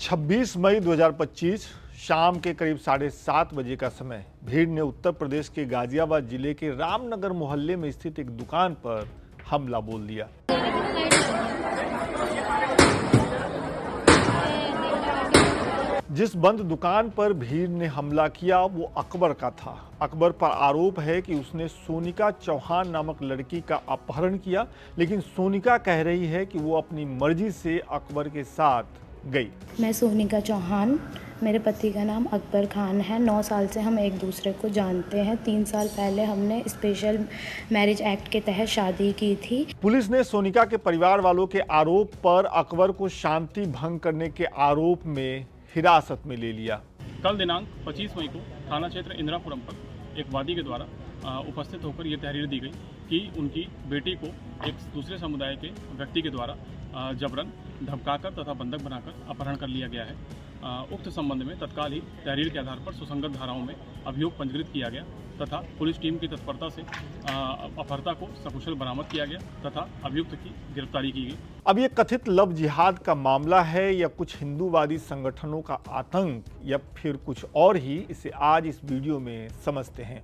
26 मई 2025 शाम के करीब 7:30 बजे का समय भीड़ ने उत्तर प्रदेश के गाजियाबाद जिले के रामनगर मोहल्ले में स्थित एक दुकान पर हमला बोल दिया। जिस बंद दुकान पर भीड़ ने हमला किया वो अकबर का था। अकबर पर आरोप है कि उसने सोनिका चौहान नामक लड़की का अपहरण किया, लेकिन सोनिका कह रही है कि वो अपनी मर्जी से अकबर के साथ गई। मैं सोनिका चौहान, मेरे पति का नाम अकबर खान है। 9 साल से हम एक दूसरे को जानते हैं। 3 साल पहले हमने स्पेशल मैरिज एक्ट के तहत शादी की थी। पुलिस ने सोनिका के परिवार वालों के आरोप पर अकबर को शांति भंग करने के आरोप में हिरासत में ले लिया। कल दिनांक 25 मई को थाना क्षेत्र इंदिरापुरम पर एक वादी के द्वारा उपस्थित होकर ये तहरीर दी गई कि उनकी बेटी को एक दूसरे समुदाय के व्यक्ति के द्वारा जबरन धमकाकर तथा बंधक बनाकर अपहरण कर लिया गया है। उक्त संबंध में तत्काल ही तहरीर के आधार पर सुसंगत धाराओं में अभियोग पंजीकृत किया गया तथा पुलिस टीम की तत्परता से अपहर्ता को सकुशल बरामद किया गया तथा अभियुक्त की गिरफ्तारी की गई। अब ये कथित लव जिहाद का मामला है या कुछ हिंदूवादी संगठनों का आतंक या फिर कुछ और ही, इसे आज इस वीडियो में समझते हैं।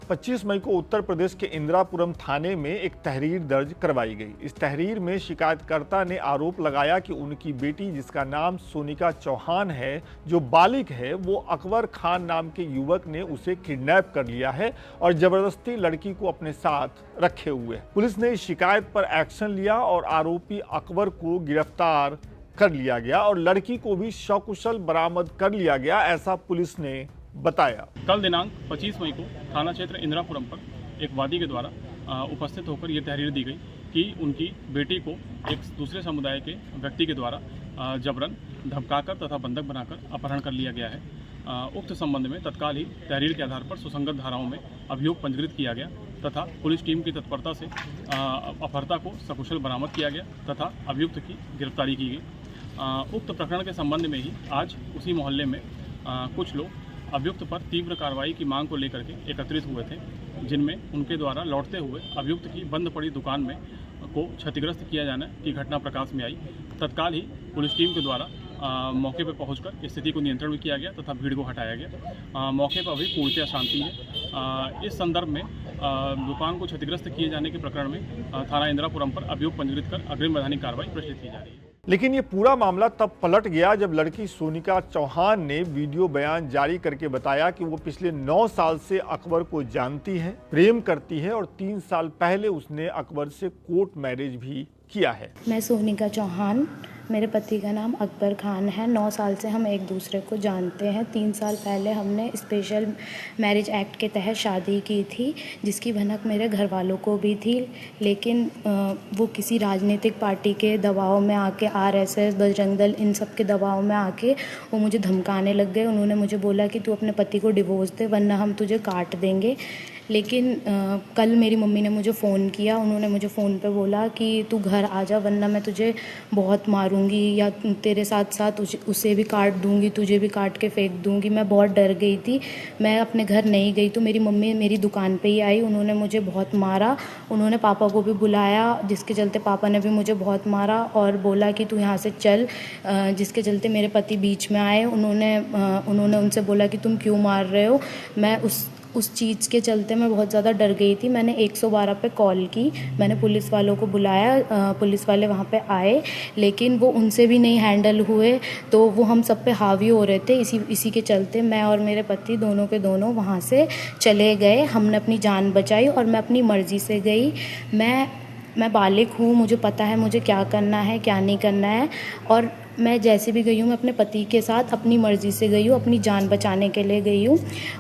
25 मई को उत्तर प्रदेश के इंदिरापुरम थाने में एक तहरीर दर्ज करवाई गई। इस तहरीर में शिकायतकर्ता ने आरोप लगाया कि उनकी बेटी, जिसका नाम सोनिका चौहान है, जो बालिग है, वो अकबर खान नाम के युवक ने उसे किडनैप कर लिया है और जबरदस्ती लड़की को अपने साथ रखे हुए है। पुलिस ने इस शिकायत पर एक्शन लिया और आरोपी अकबर को गिरफ्तार कर लिया गया और लड़की को भी सकुशल बरामद कर लिया गया, ऐसा पुलिस ने बताया। कल दिनांक 25 मई को थाना क्षेत्र इंदिरापुरम पर एक वादी के द्वारा उपस्थित होकर ये तहरीर दी गई कि उनकी बेटी को एक दूसरे समुदाय के व्यक्ति के द्वारा जबरन धमकाकर तथा बंधक बनाकर अपहरण कर लिया गया है। उक्त संबंध में तत्काल ही तहरीर के आधार पर सुसंगत धाराओं में अभियोग पंजीकृत किया गया तथा पुलिस टीम की तत्परता से अपहर्ता को सकुशल बरामद किया गया तथा अभियुक्त की गिरफ्तारी की गई। उक्त प्रकरण के संबंध में ही आज उसी मोहल्ले में कुछ लोग अभियुक्त पर तीव्र कार्रवाई की मांग को लेकर के एकत्रित हुए थे, जिनमें उनके द्वारा लौटते हुए अभियुक्त की बंद पड़ी दुकान में को क्षतिग्रस्त किया जाने की घटना प्रकाश में आई। तत्काल ही पुलिस टीम के द्वारा मौके पर पहुंचकर स्थिति को नियंत्रण में किया गया तथा भीड़ को हटाया गया। मौके पर अभी पूर्णतः शांति है। इस संदर्भ में दुकान को क्षतिग्रस्त किए जाने के प्रकरण में थाना इंदिरापुरम पर अभियोग पंजीकृत कर अग्रिम वैधानिक कार्रवाई प्रचलित की जा रही है। लेकिन ये पूरा मामला तब पलट गया जब लड़की सोनिका चौहान ने वीडियो बयान जारी करके बताया कि वो पिछले 9 साल से अकबर को जानती है, प्रेम करती है और 3 साल पहले उसने अकबर से कोर्ट मैरिज भी किया है। मैं सोनिका चौहान, मेरे पति का नाम अकबर खान है। 9 साल से हम एक दूसरे को जानते हैं। 3 साल पहले हमने स्पेशल मैरिज एक्ट के तहत शादी की थी, जिसकी भनक मेरे घर वालों को भी थी, लेकिन वो किसी राजनीतिक पार्टी के दबाव में आके, आरएसएस, बजरंग दल, इन सब के दबाव में आके वो मुझे धमकाने लग गए। उन्होंने मुझे बोला कि तू अपने पति को डिवोर्स दे वरना हम तुझे काट देंगे। लेकिन कल मेरी मम्मी ने मुझे फ़ोन किया। उन्होंने मुझे फ़ोन पे बोला कि तू घर आ जा वरना मैं तुझे बहुत मारूंगी या तेरे साथ साथ उसे भी काट दूंगी, तुझे भी काट के फेंक दूंगी। मैं बहुत डर गई थी। मैं अपने घर नहीं गई तो मेरी मम्मी मेरी दुकान पे ही आई। उन्होंने मुझे बहुत मारा। उन्होंने पापा को भी बुलाया, जिसके चलते पापा ने भी मुझे बहुत मारा और बोला कि तू यहाँ से चल, जिसके चलते मेरे पति बीच में आए। उन्होंने उनसे बोला कि तुम क्यों मार रहे हो। मैं उस चीज़ के चलते मैं बहुत ज़्यादा डर गई थी। मैंने 112 पे कॉल की, मैंने पुलिस वालों को बुलाया। पुलिस वाले वहाँ पे आए, लेकिन वो उनसे भी नहीं हैंडल हुए, तो वो हम सब पे हावी हो रहे थे। इसी के चलते मैं और मेरे पति दोनों के दोनों वहाँ से चले गए। हमने अपनी जान बचाई और मैं अपनी मर्ज़ी से गई। मैं बालिग हूँ, मुझे पता है मुझे क्या करना है क्या नहीं करना है, और मैं जैसे भी गई हूँ मैं अपने पति के साथ अपनी मर्ज़ी से गई हूँ, अपनी जान बचाने के लिए गई हूँ।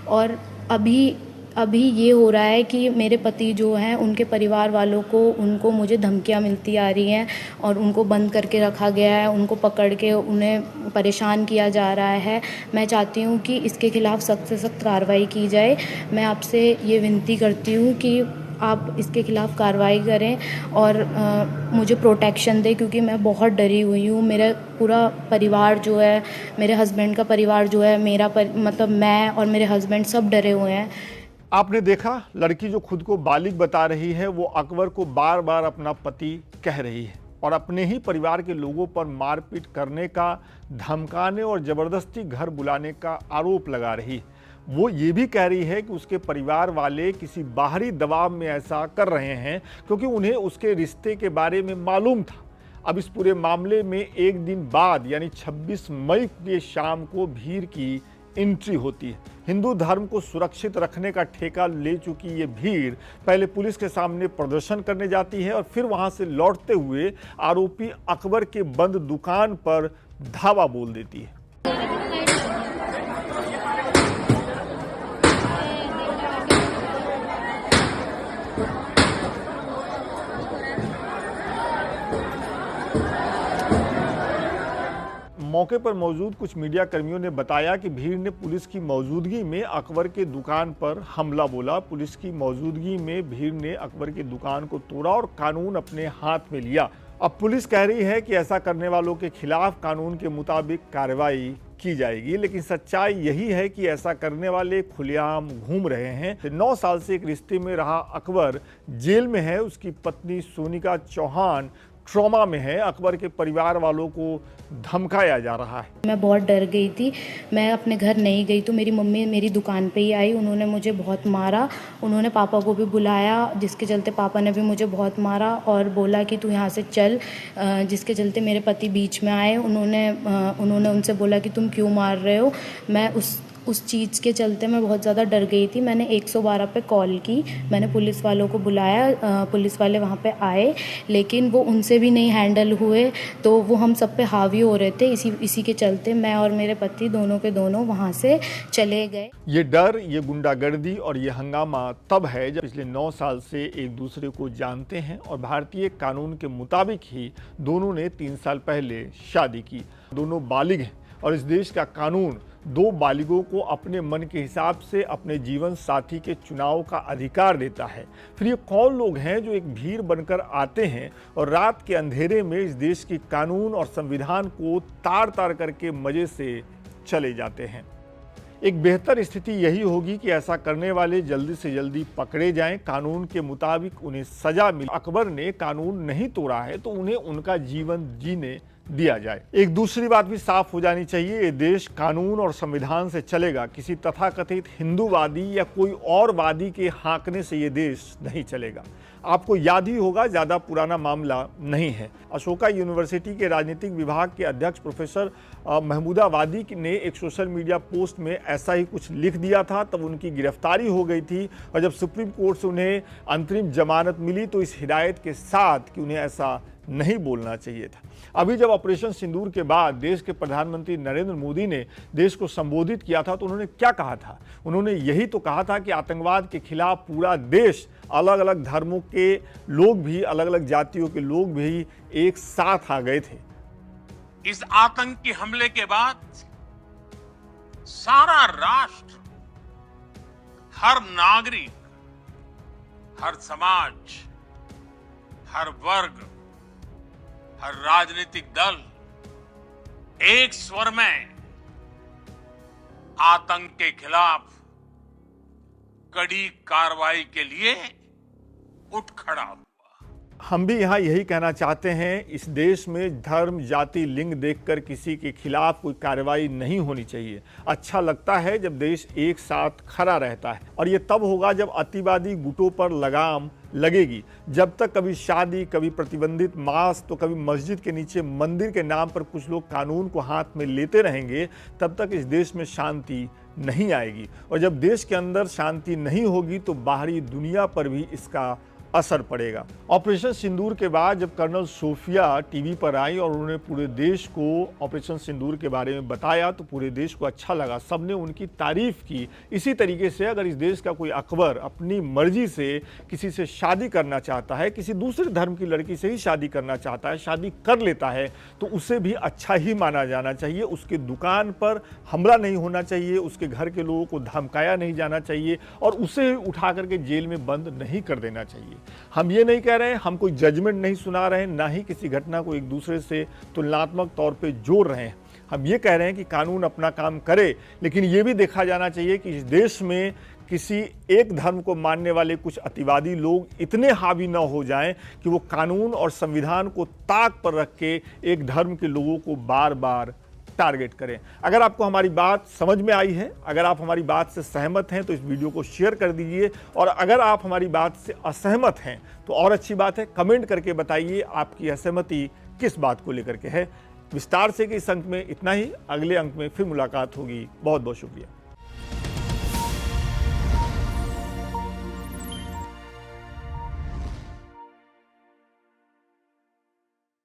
और अभी ये हो रहा है कि मेरे पति जो हैं उनके परिवार वालों को उनको मुझे धमकियाँ मिलती आ रही हैं और उनको बंद करके रखा गया है, उनको पकड़ के उन्हें परेशान किया जा रहा है। मैं चाहती हूँ कि इसके खिलाफ़ सख्त से सख्त कार्रवाई की जाए। मैं आपसे ये विनती करती हूँ कि आप इसके खिलाफ़ कार्रवाई करें और मुझे प्रोटेक्शन दें, क्योंकि मैं बहुत डरी हुई हूँ। मेरा पूरा परिवार जो है, मेरे हस्बैंड का परिवार जो है, मतलब मैं और मेरे हस्बैंड सब डरे हुए हैं। आपने देखा, लड़की जो खुद को बालिग बता रही है वो अकबर को बार बार अपना पति कह रही है और अपने ही परिवार के लोगों पर मारपीट करने का, धमकाने और जबरदस्ती घर बुलाने का आरोप लगा रही है। वो ये भी कह रही है कि उसके परिवार वाले किसी बाहरी दबाव में ऐसा कर रहे हैं क्योंकि उन्हें उसके रिश्ते के बारे में मालूम था। अब इस पूरे मामले में एक दिन बाद यानी 26 मई की शाम को भीड़ की एंट्री होती है। हिंदू धर्म को सुरक्षित रखने का ठेका ले चुकी ये भीड़ पहले पुलिस के सामने प्रदर्शन करने जाती है और फिर वहां से लौटते हुए आरोपी अकबर के बंद दुकान पर धावा बोल देती है। मौके पर मौजूद कुछ मीडिया कर्मियों ने बताया कि भीड़ ने पुलिस की मौजूदगी में अकबर के दुकान पर हमला बोला। पुलिस की मौजूदगी में भीड़ ने अकबर की दुकान को तोड़ा और कानून अपने हाथ में लिया। अब पुलिस कह रही है कि ऐसा करने वालों के खिलाफ कानून के मुताबिक कार्रवाई की जाएगी, लेकिन सच्चाई यही है कि ऐसा करने वाले खुलेआम घूम रहे हैं। 9 साल से एक रिश्ते में रहा अकबर जेल में है। उसकी पत्नी सोनिका चौहान ट्रॉमा में है। अकबर के परिवार वालों को धमकाया जा रहा है। मैं बहुत डर गई थी। मैं अपने घर नहीं गई तो मेरी मम्मी मेरी दुकान पे ही आई। उन्होंने मुझे बहुत मारा। उन्होंने पापा को भी बुलाया, जिसके चलते पापा ने भी मुझे बहुत मारा और बोला कि तू यहाँ से चल, जिसके चलते मेरे पति बीच में आए। उन्होंने उनसे बोला कि तुम क्यों मार रहे हो। मैं उस चीज़ के चलते मैं बहुत ज़्यादा डर गई थी। मैंने 112 पे कॉल की, मैंने पुलिस वालों को बुलाया, पुलिस वाले वहाँ पे आए, लेकिन वो उनसे भी नहीं हैंडल हुए, तो वो हम सब पे हावी हो रहे थे। इसी के चलते मैं और मेरे पति दोनों के दोनों वहाँ से चले गए। ये डर, ये गुंडागर्दी और ये हंगामा तब है जब पिछले 9 साल से एक दूसरे को जानते हैं और भारतीय कानून के मुताबिक ही दोनों ने 3 साल पहले शादी की। दोनों बालिग हैं और इस देश का कानून 2 बालिगों को अपने मन के हिसाब से अपने जीवन साथी के चुनाव का अधिकार देता है। फिर ये कौन लोग हैं जो एक भीड़ बनकर आते हैं और रात के अंधेरे में इस देश की कानून और संविधान को तार तार करके मजे से चले जाते हैं। एक बेहतर स्थिति यही होगी कि ऐसा करने वाले जल्दी से जल्दी पकड़े जाएं, कानून के मुताबिक उन्हें सजा मिले। अकबर ने कानून नहीं तोड़ा है तो उन्हें उनका जीवन जीने दिया जाए। एक दूसरी बात भी साफ हो जानी चाहिए, ये देश कानून और संविधान से चलेगा। किसी तथाकथित हिंदूवादी या कोई और वादी के हांकने से ये देश नहीं चलेगा। आपको याद ही होगा, ज़्यादा पुराना मामला नहीं है। अशोका यूनिवर्सिटी के राजनीतिक विभाग के अध्यक्ष प्रोफेसर महमूदा वादी ने एक सोशल मीडिया पोस्ट में ऐसा ही कुछ लिख दिया था। तब उनकी गिरफ्तारी हो गई थी और जब सुप्रीम कोर्ट से उन्हें अंतरिम जमानत मिली तो इस हिदायत के साथ कि उन्हें ऐसा नहीं बोलना चाहिए था। अभी जब ऑपरेशन सिंदूर के बाद देश के प्रधानमंत्री नरेंद्र मोदी ने देश को संबोधित किया था तो उन्होंने क्या कहा था? उन्होंने यही तो कहा था कि आतंकवाद के खिलाफ पूरा देश, अलग अलग धर्मों के लोग भी, अलग अलग जातियों के लोग भी एक साथ आ गए थे। इस आतंकी हमले के बाद सारा राष्ट्र, हर नागरिक, हर समाज, हर वर्ग, हर राजनीतिक दल एक स्वर में आतंक के खिलाफ कड़ी कार्रवाई के लिए उठ खड़ा हुआ। हम भी यहाँ यही कहना चाहते हैं, इस देश में धर्म, जाति, लिंग देखकर किसी के खिलाफ कोई कार्रवाई नहीं होनी चाहिए। अच्छा लगता है जब देश एक साथ खड़ा रहता है और ये तब होगा जब अतिवादी गुटों पर लगाम लगेगी। जब तक कभी शादी, कभी प्रतिबंधित मांस, तो कभी मस्जिद के नीचे मंदिर के नाम पर कुछ लोग कानून को हाथ में लेते रहेंगे, तब तक इस देश में शांति नहीं आएगी। और जब देश के अंदर शांति नहीं होगी तो बाहरी दुनिया पर भी इसका असर पड़ेगा। ऑपरेशन सिंदूर के बाद जब कर्नल सोफिया टीवी पर आई और उन्होंने पूरे देश को ऑपरेशन सिंदूर के बारे में बताया तो पूरे देश को अच्छा लगा, सबने उनकी तारीफ की। इसी तरीके से अगर इस देश का कोई अकबर अपनी मर्जी से किसी से शादी करना चाहता है, किसी दूसरे धर्म की लड़की से ही शादी करना चाहता है, शादी कर लेता है, तो उसे भी अच्छा ही माना जाना चाहिए। उसके दुकान पर हमला नहीं होना चाहिए, उसके घर के लोगों को धमकाया नहीं जाना चाहिए और उसे उठा करके जेल में बंद नहीं कर देना चाहिए। हम ये नहीं कह रहे हैं, हम कोई जजमेंट नहीं सुना रहे हैं, ना ही किसी घटना को एक दूसरे से तुलनात्मक तौर पे जोड़ रहे हैं। हम ये कह रहे हैं कि कानून अपना काम करे, लेकिन ये भी देखा जाना चाहिए कि इस देश में किसी एक धर्म को मानने वाले कुछ अतिवादी लोग इतने हावी न हो जाएं कि वो कानून और संविधान को ताक पर रख के एक धर्म के लोगों को बार बार टारगेट करें। अगर आपको हमारी बात समझ में आई है, अगर आप हमारी बात से सहमत हैं तो इस वीडियो को शेयर कर दीजिए, और अगर आप हमारी बात से असहमत हैं तो और अच्छी बात है, कमेंट करके बताइए आपकी असहमति किस बात को लेकर के है। विस्तार से कि इस अंक में इतना ही, अगले अंक में फिर मुलाकात होगी। बहुत बहुत शुक्रिया।